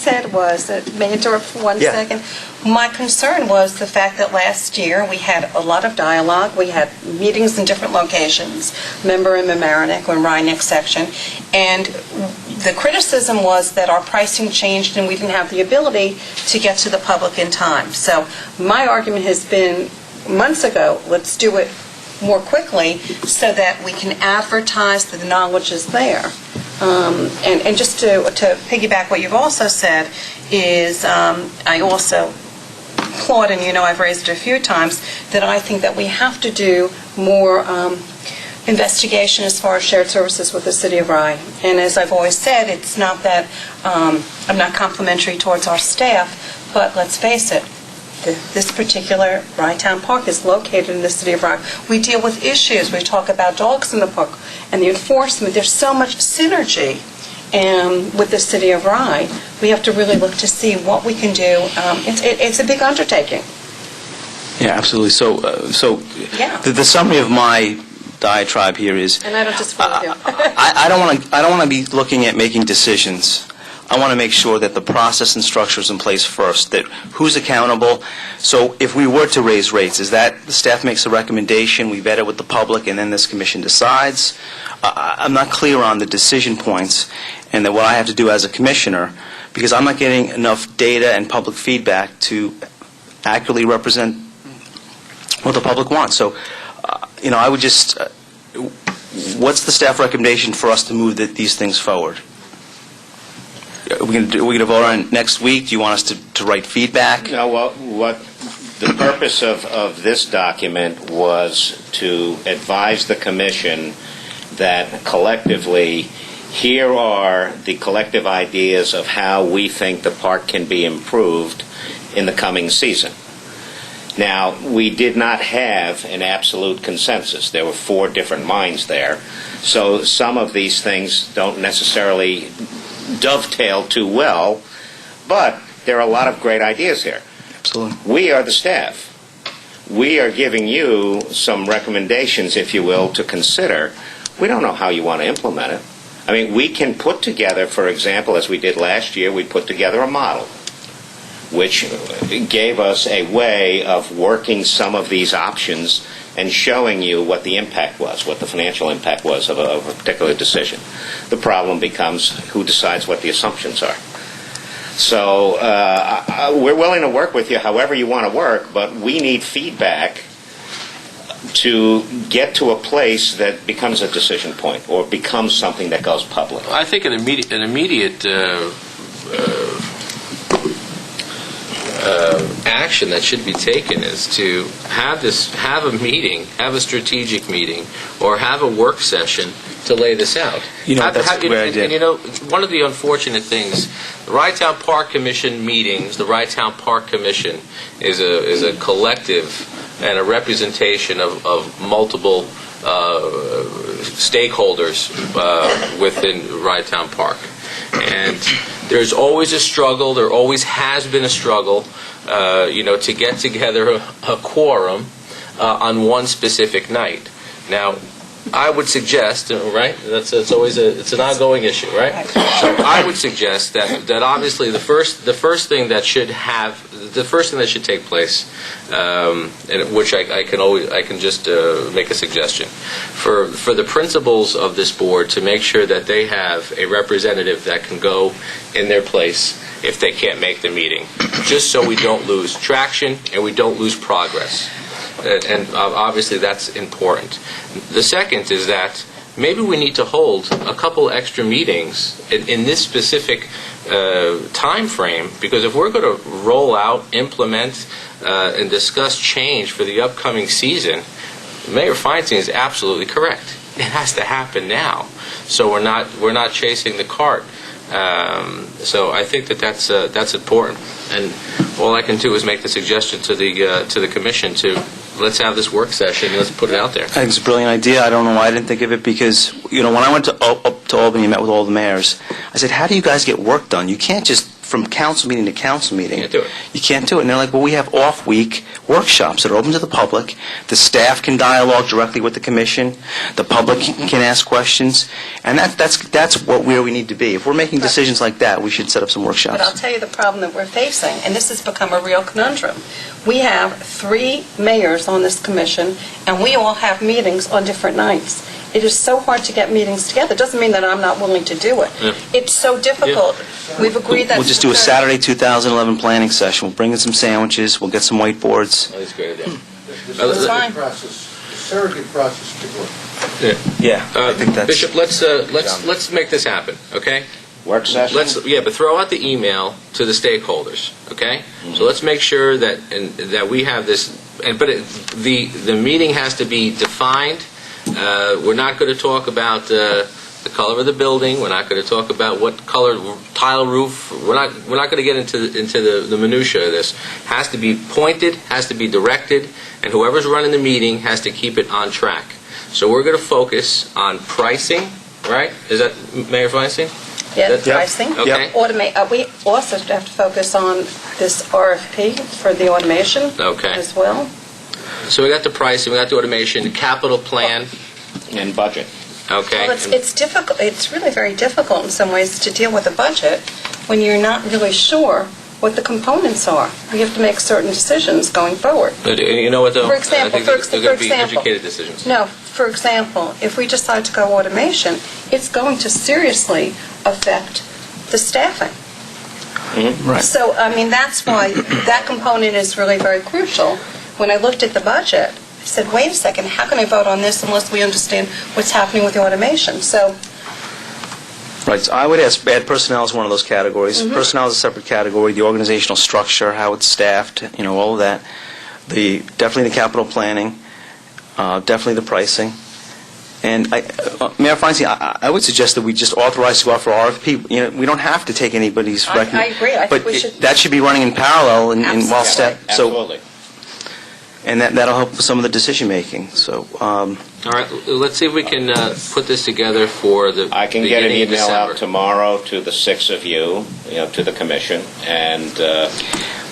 said was, may I interrupt for one Yeah. second? My concern was the fact that last year we had a lot of dialogue. We had meetings in different locations, member in Mamaroneck or Rhinebeck section, and the criticism was that our pricing changed and we didn't have the ability to get to the public in time. So my argument has been months ago, let's do it more quickly so that we can advertise that the knowledge is there. And just to piggyback what you've also said is I also applaud, and you know I've raised it a few times, that I think that we have to do more investigation as far as shared services with the City of Rye. And as I've always said, it's not that I'm not complimentary towards our staff, but let's face it, this particular Rye Town Park is located in the City of Rye. We deal with issues. We talk about dogs in the park and the enforcement. There's so much synergy with the City of Rye. We have to really look to see what we can do. It's a big undertaking. Yeah, absolutely. So Yeah. the summary of my diatribe here is, And I don't disagree with you. I don't want to be looking at making decisions. I want to make sure that the process and structure is in place first, that who's accountable. So if we were to raise rates, is that the staff makes a recommendation, we vet it with the public, and then this commission decides? I'm not clear on the decision points and that what I have to do as a commissioner, because I'm not getting enough data and public feedback to accurately represent what the public wants. So, I would just, what's the staff recommendation for us to move these things forward? Are we going to vote on it next week? Do you want us to write feedback? No, what the purpose of this document was to advise the commission that collectively, here are the collective ideas of how we think the park can be improved in the coming season. Now, we did not have an absolute consensus. There were 4 different minds there. So some of these things don't necessarily dovetail too well, but there are a lot of great ideas here. Absolutely. We are the staff. We are giving you some recommendations, if you will, to consider. We don't know how you want to implement it. I mean, we can put together, for example, as we did last year, we put together a model which gave us a way of working some of these options and showing you what the impact was, what the financial impact was of a particular decision. The problem becomes who decides what the assumptions are. So we're willing to work with you however you want to work, but we need feedback to get to a place that becomes a decision point or becomes something that goes public. I think an immediate action that should be taken is to have a meeting, have a strategic meeting, or have a work session to lay this out. That's a great idea. And one of the unfortunate things, the Rye Town Park Commission meetings, the Rye Town Park Commission is a collective and a representation of multiple stakeholders within Rye Town Park. And there's always a struggle, there always has been a struggle, to get together a quorum on one specific night. Now, I would suggest, right, it's always it's an ongoing issue, right? So I would suggest that obviously the first thing that should take place, and which I can just make a suggestion for the principals of this board to make sure that they have a representative that can go in their place if they can't make the meeting, just so we don't lose traction and we don't lose progress. And obviously that's important. The second is that maybe we need to hold a couple extra meetings in this specific time frame, because if we're going to roll out, implement, and discuss change for the upcoming season, Mayor Feinstein is absolutely correct. It has to happen now, so we're not chasing the cart. So I think that's important, and all I can do is make the suggestion to the commission to let's have this work session and let's put it out there. I think it's a brilliant idea. I don't know why I didn't think of it, because when I went up to Albany and met with all the mayors, I said, how do you guys get work done? You can't just from council meeting to council meeting. Can't do it. You can't do it. And they're like, well, we have off-week workshops that are open to the public. The staff can dialogue directly with the commission. The public can ask questions. And that's where we need to be. If we're making decisions like that, we should set up some workshops. But I'll tell you the problem that we're facing, and this has become a real conundrum. We have 3 mayors on this commission, and we all have meetings on different nights. It is so hard to get meetings together. It doesn't mean that I'm not willing to do it. Yeah. It's so difficult. We've agreed that... We'll just do a Saturday 2011 planning session. We'll bring in some sandwiches. We'll get some whiteboards. Oh, that's a great idea. That's fine. The surrogate process could work. Yeah, I think that's... Bishop, let's make this happen, okay? Work session? But throw out the email to the stakeholders, okay? So let's make sure that we have this, the meeting has to be defined. We're not going to talk about the color of the building. We're not going to talk about what color tile roof. We're not going to get into the minutia of this. Has to be pointed, has to be directed, and whoever's running the meeting has to keep it on track. So we're going to focus on pricing, right? Is that Mayor Feinstein? Yeah, Yep. pricing. Yep. Automate. We also have to focus on this RFP for the automation as well. So we got the pricing, we got the automation, the capital plan, And budget. okay? Well, it's difficult. It's really very difficult in some ways to deal with a budget when you're not really sure what the components are. You have to make certain decisions going forward. But you know what, though? For example, I think they're going to be educated decisions. No, for example, if we decide to go automation, it's going to seriously affect the staffing. Right. So, I mean, that's why that component is really very crucial. When I looked at the budget, I said, wait a second, how can I vote on this unless we understand what's happening with the automation? So, Right, so I would ask, bad personnel is one of those categories. Personnel is a separate category. The organizational structure, how it's staffed, all of that. Definitely the capital planning, definitely the pricing. And Mayor Feinstein, I would suggest that we just authorize to go out for RFP. We don't have to take anybody's I agree. I think but we should... that should be running in parallel and while Absolutely. Absolutely. and that'll help with some of the decision making. So. All right, let's see if we can put this together for the I can get an beginning of email December. out tomorrow to the 6 of you, to the commission, and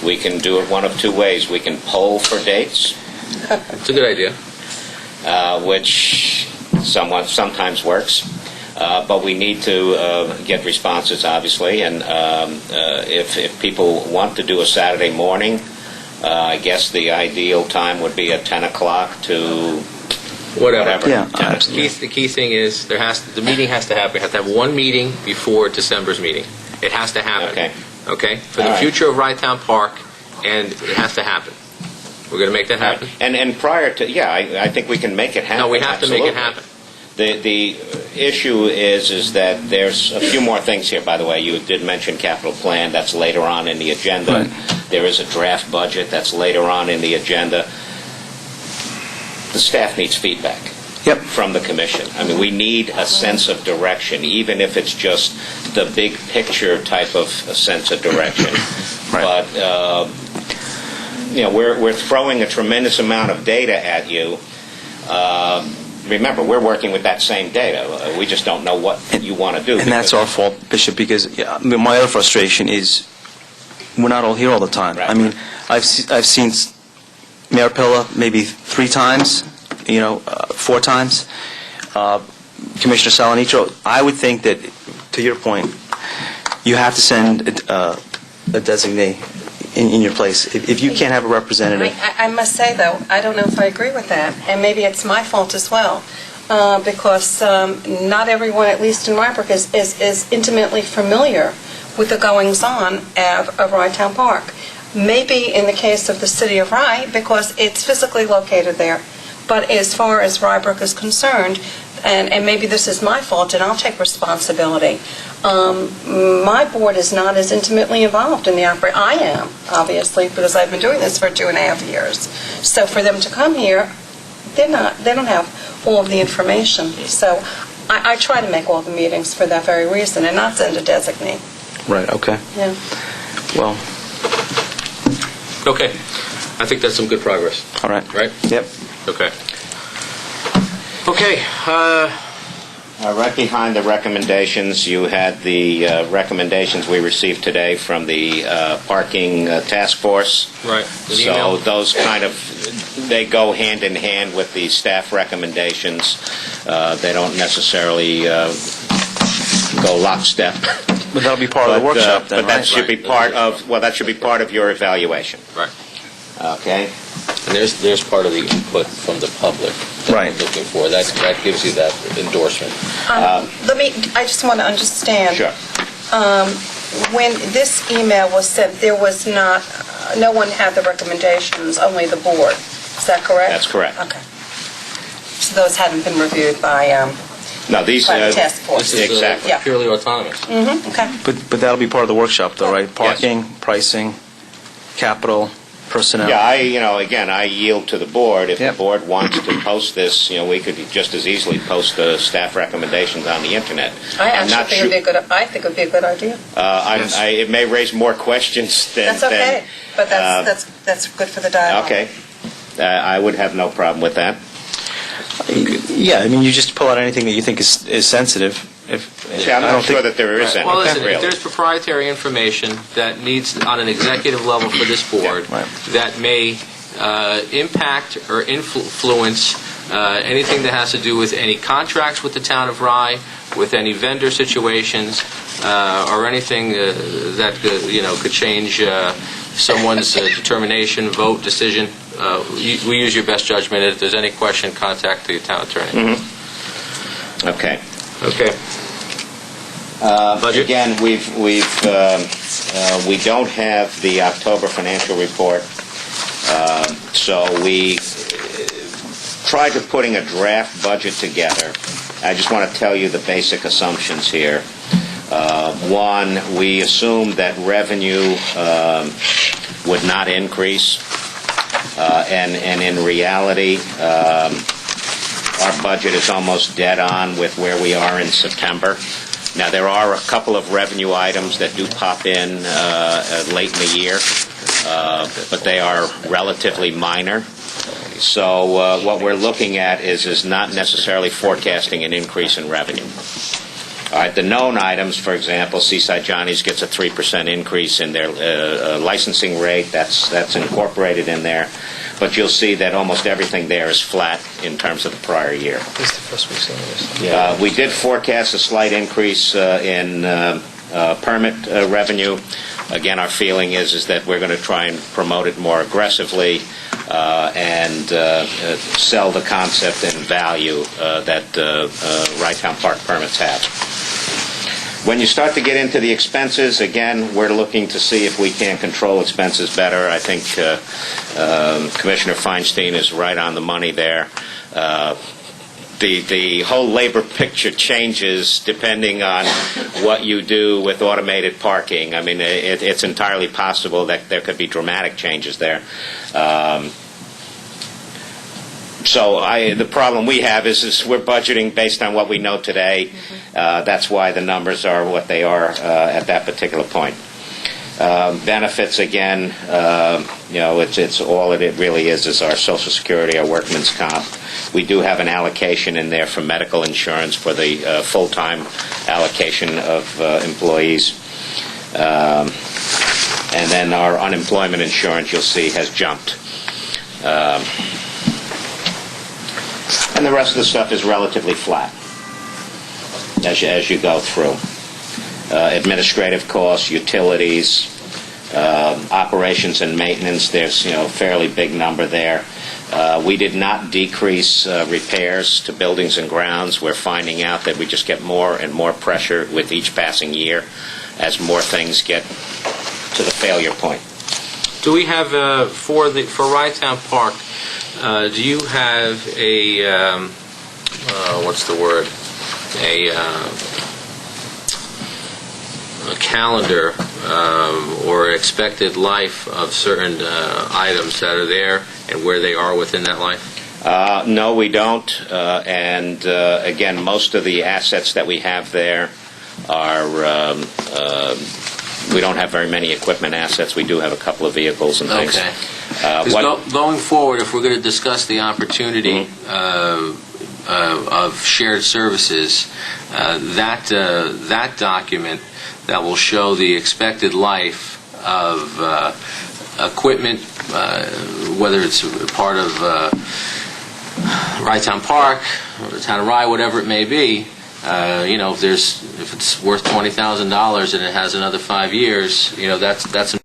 we can do it one of 2 ways. We can poll for dates, It's a good idea. which sometimes works, but we need to get responses, obviously, and if people want to do a Saturday morning, I guess the ideal time would be at 10 o'clock to whatever. Yeah. The key thing is the meeting has to happen. We have to have one meeting before December's meeting. It has to happen. Okay. For All the right. future of Rydtown Park, and it has to happen. We're going to make that happen. And prior to, I think we can make it happen. No, we have to make it happen. The issue is that there's a few more things here, by the way. You did mention capital plan. That's later on in the agenda. Right. There is a draft budget. That's later on in the agenda. The staff needs feedback from the commission. I mean, we need a sense of direction, even if it's just the big picture type of a sense of direction. Right. But, we're throwing a tremendous amount of data at you. Remember, we're working with that same data. We just don't know what you want to do. And that's our fault, Bishop, because my other frustration is we're not all here all the time. Right. I mean, I've seen Mayor Pilla maybe 3 times, 4 times. Commissioner Salanitro, I would think that, to your point, you have to send a designee in your place. If you can't have a representative. I must say, though, I don't know if I agree with that, and maybe it's my fault as well, because not everyone, at least in Rybrook, is intimately familiar with the goings-on of Rydtown Park. Maybe in the case of the city of Rye, because it's physically located there, but as far as Rybrook is concerned, and maybe this is my fault, and I'll take responsibility, my board is not as intimately involved in the operation. I am, obviously, because I've been doing this for 2.5 years. So for them to come here, they don't have all of the information. So I try to make all the meetings for that very reason, and not send a designee. Right, okay. Yeah. Well, Okay. I think that's some good progress. all right. Right? Yep. Okay. Okay. Right behind the recommendations, you had the recommendations we received today from the parking task force. Right. So those they go hand in hand with the staff recommendations. They don't necessarily go lockstep. But that'll be part of the workshop then, But that right? should be part of, that should be part of your evaluation. Right. Okay? And there's part of the input from the public that Right. we're looking for. That gives you that endorsement. I just want to understand. Sure. When this email was sent, there was no one had the recommendations, only the board. Is that correct? That's correct. Okay. So those haven't been reviewed by No, these... by the task force? This is Exactly. Yeah. purely autonomous. Okay. But that'll be part of the workshop, though, right? Parking, pricing, capital, personnel. Yeah, again, I yield to the board. If the Yep. board wants to post this, we could just as easily post the staff recommendations on the internet. I think it would be a good idea. It may raise more questions than... That's okay, but that's good for the dialogue. Okay. I would have no problem with that. Yeah, I mean, you just pull out anything that you think is sensitive. Yeah, I'm not sure that there is any, Well, listen, really. if there's proprietary information that needs, on an executive level for this board, Right. that may impact or influence anything that has to do with any contracts with the town of Rye, with any vendor situations, or anything that could change someone's determination, vote, decision, we use your best judgment. If there's any question, contact the town attorney. Okay. Okay. Budget? Again, we don't have the October financial report, so we tried to putting a draft budget together. I just want to tell you the basic assumptions here. One, we assumed that revenue would not increase, and in reality, our budget is almost dead on with where we are in September. Now, there are a couple of revenue items that do pop in late in the year, but they are relatively minor. So what we're looking at is not necessarily forecasting an increase in revenue. All right, the known items, for example, Seaside Johnny's gets a 3% increase in their licensing rate. That's incorporated in there. But you'll see that almost everything there is flat in terms of the prior year. This is the first we've seen of this. We did forecast a slight increase in permit revenue. Again, our feeling is that we're going to try and promote it more aggressively and sell the concept and value that Rytown Park permits have. When you start to get into the expenses, again, we're looking to see if we can control expenses better. I think Commissioner Feinstein is right on the money there. The whole labor picture changes depending on what you do with automated parking. I mean, it's entirely possible that there could be dramatic changes there. So the problem we have is we're budgeting based on what we know today. That's why the numbers are what they are at that particular point. Benefits, again, it's all it really is our Social Security, our workman's comp. We do have an allocation in there for medical insurance for the full-time allocation of employees. And then our unemployment insurance, you'll see, has jumped. And the rest of the stuff is relatively flat as you go through. Administrative costs, utilities, operations and maintenance, there's a fairly big number there. We did not decrease repairs to buildings and grounds. We're finding out that we just get more and more pressure with each passing year as more things get to the failure point. Do we have, for Rytown Park, do you have a, what's the word, a calendar or expected life of certain items that are there and where they are within that life? No, we don't. And again, most of the assets that we have there are, we don't have very many equipment assets. We do have a couple of vehicles and things. Okay. Going forward, if we're going to discuss the opportunity, of shared services, that document that will show the expected life of equipment, whether it's part of Rye Town Park, or the town of Rye, whatever it may be, if it's worth $20,000 and it has another 5 years, that's